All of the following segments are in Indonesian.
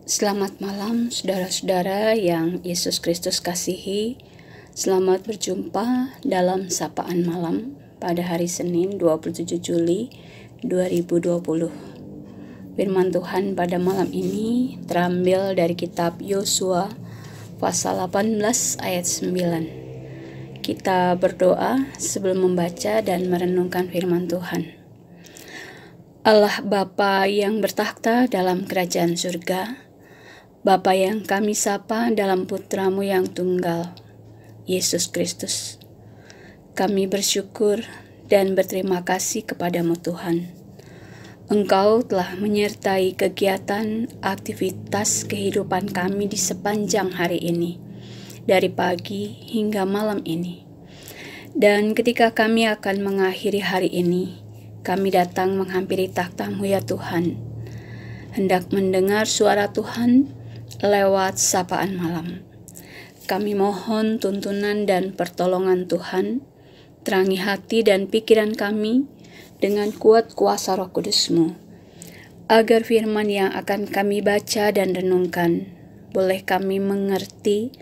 Selamat malam saudara-saudara yang Yesus Kristus kasihi. Selamat berjumpa dalam sapaan malam pada hari Senin 27 Juli 2020. Firman Tuhan pada malam ini terambil dari kitab Yosua pasal 18 ayat 9. Kita berdoa sebelum membaca dan merenungkan firman Tuhan. Allah Bapa yang bertakhta dalam kerajaan surga, Bapa yang kami sapa dalam Putra-Mu yang tunggal, Yesus Kristus. Kami bersyukur dan berterima kasih kepadamu Tuhan. Engkau telah menyertai kegiatan aktivitas kehidupan kami di sepanjang hari ini, dari pagi hingga malam ini. Dan ketika kami akan mengakhiri hari ini, kami datang menghampiri takhta-Mu ya Tuhan, hendak mendengar suara Tuhan lewat sapaan malam. Kami mohon tuntunan dan pertolongan Tuhan, terangi hati dan pikiran kami dengan kuat kuasa Roh Kudus-Mu, agar firman yang akan kami baca dan renungkan boleh kami mengerti,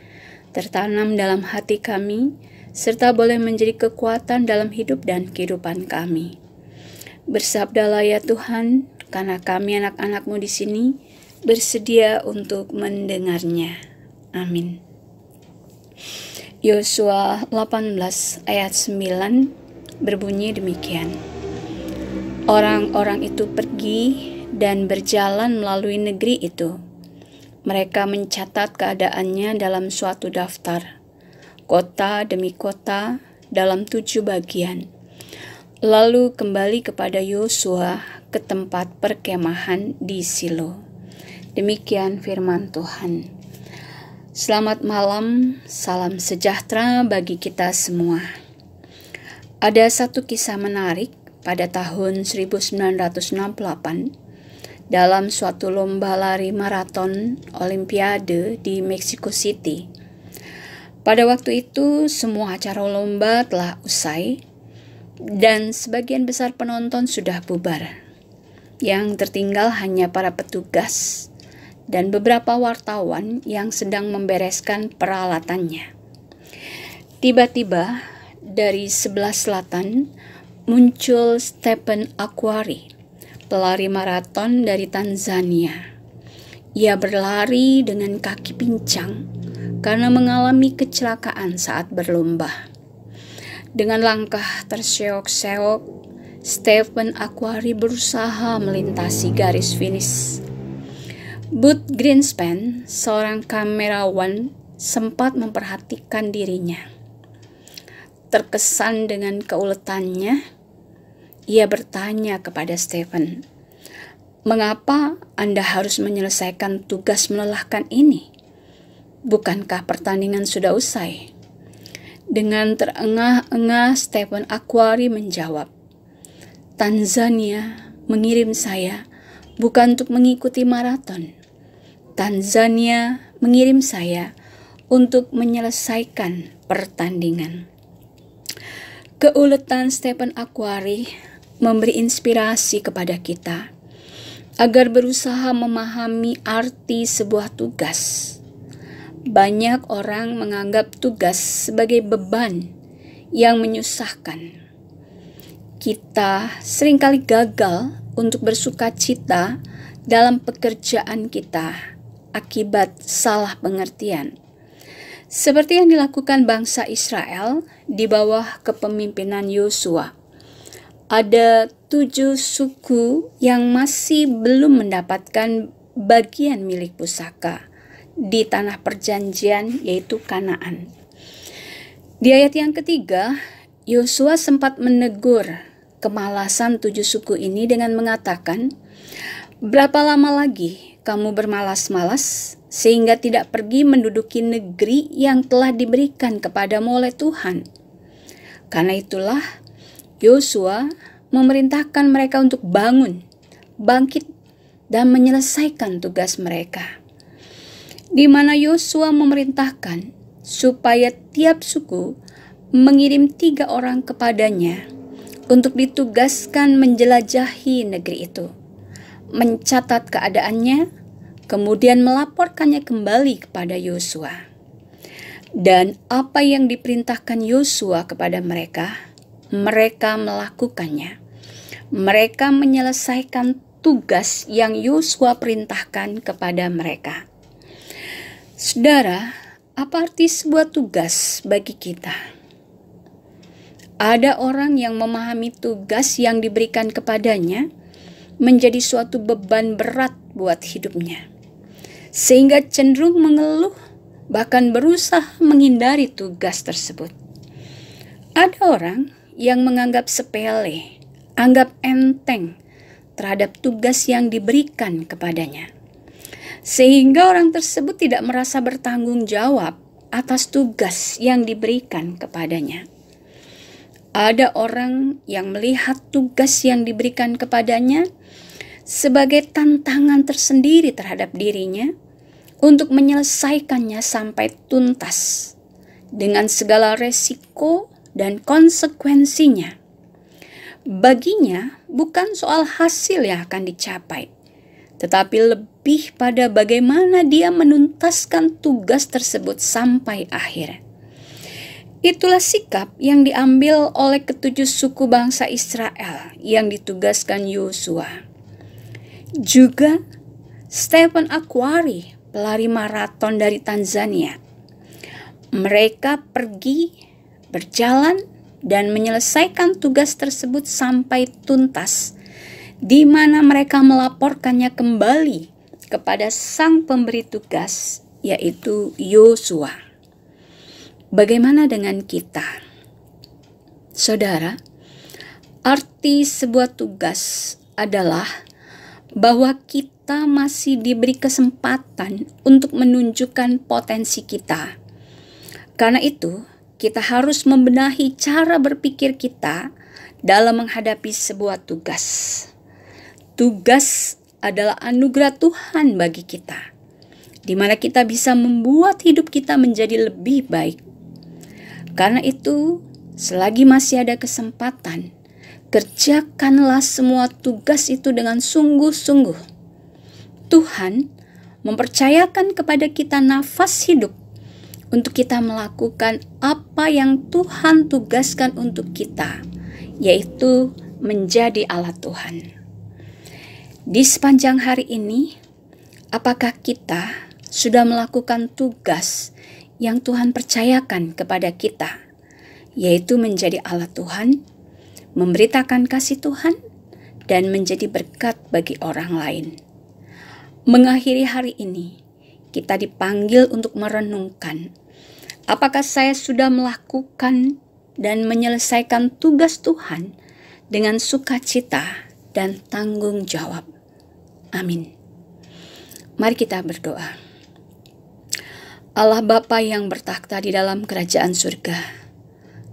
tertanam dalam hati kami, serta boleh menjadi kekuatan dalam hidup dan kehidupan kami. Bersabdalah ya Tuhan, karena kami anak-anak-Mu di sini bersedia untuk mendengarnya. Amin. Yosua 18 ayat 9 berbunyi demikian. Orang-orang itu pergi dan berjalan melalui negeri itu. Mereka mencatat keadaannya dalam suatu daftar, kota demi kota dalam 7 bagian. Lalu kembali kepada Yosua ke tempat perkemahan di Silo. Demikian firman Tuhan. Selamat malam, salam sejahtera bagi kita semua. Ada satu kisah menarik pada tahun 1968 dalam suatu lomba lari maraton Olimpiade di Mexico City. Pada waktu itu semua acara lomba telah usai dan sebagian besar penonton sudah bubar. Yang tertinggal hanya para petugas dan beberapa wartawan yang sedang membereskan peralatannya. Tiba-tiba dari sebelah selatan muncul Stephen Akhwari, pelari maraton dari Tanzania. Ia berlari dengan kaki pincang karena mengalami kecelakaan saat berlomba. Dengan langkah terseok-seok, Stephen Akhwari berusaha melintasi garis finish. Bud Greenspan, seorang kamerawan, sempat memperhatikan dirinya. Terkesan dengan keuletannya, ia bertanya kepada Stephen, "Mengapa Anda harus menyelesaikan tugas melelahkan ini? Bukankah pertandingan sudah usai?" Dengan terengah-engah Stephen Akhwari menjawab, "Tanzania mengirim saya bukan untuk mengikuti maraton. Tanzania mengirim saya untuk menyelesaikan pertandingan." Keuletan Stephen Akhwari memberi inspirasi kepada kita agar berusaha memahami arti sebuah tugas. Banyak orang menganggap tugas sebagai beban yang menyusahkan. Kita seringkali gagal untuk bersukacita dalam pekerjaan kita akibat salah pengertian. Seperti yang dilakukan bangsa Israel di bawah kepemimpinan Yosua. Ada 7 suku yang masih belum mendapatkan bagian milik pusaka di tanah perjanjian, yaitu Kanaan. Di ayat yang ketiga, Yosua sempat menegur kemalasan 7 suku ini dengan mengatakan, "Berapa lama lagi kamu bermalas-malas sehingga tidak pergi menduduki negeri yang telah diberikan kepadamu oleh Tuhan?" Karena itulah Yosua memerintahkan mereka untuk bangun, bangkit, dan menyelesaikan tugas mereka. Di mana Yosua memerintahkan supaya tiap suku mengirim 3 orang kepadanya untuk ditugaskan menjelajahi negeri itu, mencatat keadaannya, kemudian melaporkannya kembali kepada Yosua. Dan apa yang diperintahkan Yosua kepada mereka, mereka melakukannya. Mereka menyelesaikan tugas yang Yosua perintahkan kepada mereka. Saudara, apa arti sebuah tugas bagi kita? Ada orang yang memahami tugas yang diberikan kepadanya menjadi suatu beban berat buat hidupnya, sehingga cenderung mengeluh, bahkan berusaha menghindari tugas tersebut. Ada orang yang menganggap sepele, anggap enteng terhadap tugas yang diberikan kepadanya, sehingga orang tersebut tidak merasa bertanggung jawab atas tugas yang diberikan kepadanya. Ada orang yang melihat tugas yang diberikan kepadanya sebagai tantangan tersendiri terhadap dirinya untuk menyelesaikannya sampai tuntas dengan segala resiko dan konsekuensinya. Baginya bukan soal hasil yang akan dicapai, tetapi lebih pada bagaimana dia menuntaskan tugas tersebut sampai akhir. Itulah sikap yang diambil oleh ketujuh suku bangsa Israel yang ditugaskan Yosua. Juga Stephen Akhwari, pelari maraton dari Tanzania. Mereka pergi, berjalan, dan menyelesaikan tugas tersebut sampai tuntas, di mana mereka melaporkannya kembali kepada sang pemberi tugas, yaitu Yosua. Bagaimana dengan kita? Saudara, arti sebuah tugas adalah bahwa kita masih diberi kesempatan untuk menunjukkan potensi kita. Karena itu, kita harus membenahi cara berpikir kita dalam menghadapi sebuah tugas. Tugas adalah anugerah Tuhan bagi kita, di mana kita bisa membuat hidup kita menjadi lebih baik. Karena itu, selagi masih ada kesempatan, kerjakanlah semua tugas itu dengan sungguh-sungguh. Tuhan mempercayakan kepada kita nafas hidup untuk kita melakukan apa yang Tuhan tugaskan untuk kita, yaitu menjadi alat Tuhan. Di sepanjang hari ini, apakah kita sudah melakukan tugas yang Tuhan percayakan kepada kita, yaitu menjadi alat Tuhan, memberitakan kasih Tuhan, dan menjadi berkat bagi orang lain? Mengakhiri hari ini, kita dipanggil untuk merenungkan, apakah saya sudah melakukan dan menyelesaikan tugas Tuhan dengan sukacita dan tanggung jawab. Amin. Mari kita berdoa. Allah Bapa yang bertakhta di dalam kerajaan surga,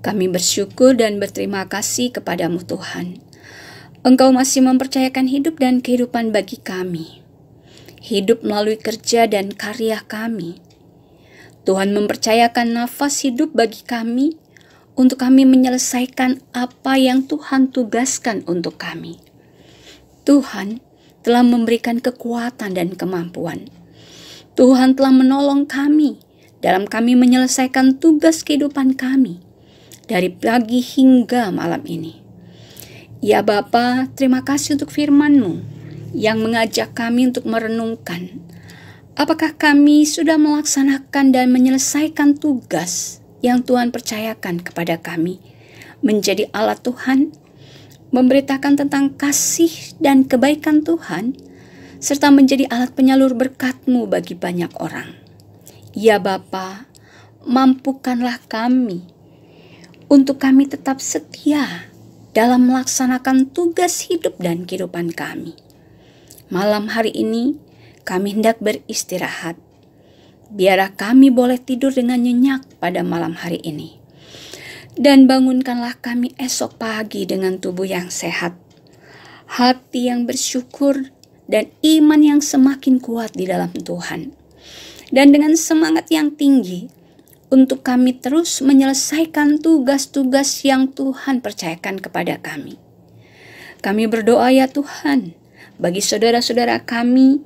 kami bersyukur dan berterima kasih kepadamu Tuhan. Engkau masih mempercayakan hidup dan kehidupan bagi kami. Hidup melalui kerja dan karya kami. Tuhan mempercayakan nafas hidup bagi kami untuk kami menyelesaikan apa yang Tuhan tugaskan untuk kami. Tuhan telah memberikan kekuatan dan kemampuan. Tuhan telah menolong kami dalam kami menyelesaikan tugas kehidupan kami dari pagi hingga malam ini. Ya Bapa, terima kasih untuk firman-Mu yang mengajak kami untuk merenungkan apakah kami sudah melaksanakan dan menyelesaikan tugas yang Tuhan percayakan kepada kami menjadi alat Tuhan, memberitakan tentang kasih dan kebaikan Tuhan, serta menjadi alat penyalur berkat-Mu bagi banyak orang. Ya Bapa, mampukanlah kami untuk kami tetap setia dalam melaksanakan tugas hidup dan kehidupan kami. Malam hari ini kami hendak beristirahat. Biarlah kami boleh tidur dengan nyenyak pada malam hari ini. Dan bangunkanlah kami esok pagi dengan tubuh yang sehat, hati yang bersyukur, dan iman yang semakin kuat di dalam Tuhan. Dan dengan semangat yang tinggi untuk kami terus menyelesaikan tugas-tugas yang Tuhan percayakan kepada kami. Kami berdoa ya Tuhan, bagi saudara-saudara kami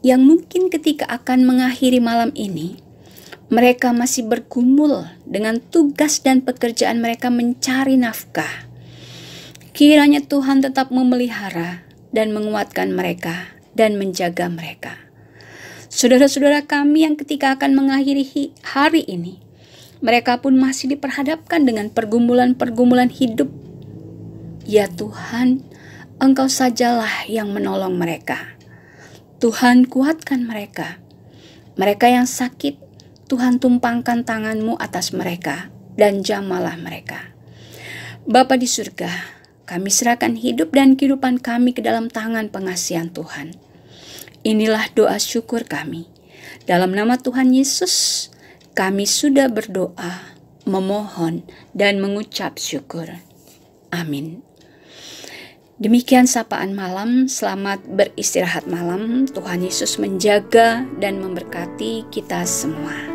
yang mungkin ketika akan mengakhiri malam ini, mereka masih bergumul dengan tugas dan pekerjaan mereka mencari nafkah. Kiranya Tuhan tetap memelihara dan menguatkan mereka dan menjaga mereka. Saudara-saudara kami yang ketika akan mengakhiri hari ini, mereka pun masih diperhadapkan dengan pergumulan-pergumulan hidup. Ya Tuhan, Engkau sajalah yang menolong mereka. Tuhan, kuatkan mereka. Mereka yang sakit, Tuhan tumpangkan tangan-Mu atas mereka dan jamalah mereka. Bapa di surga, kami serahkan hidup dan kehidupan kami ke dalam tangan pengasihan Tuhan. Inilah doa syukur kami. Dalam nama Tuhan Yesus, kami sudah berdoa, memohon, dan mengucap syukur. Amin. Demikian sapaan malam, selamat beristirahat malam. Tuhan Yesus menjaga dan memberkati kita semua.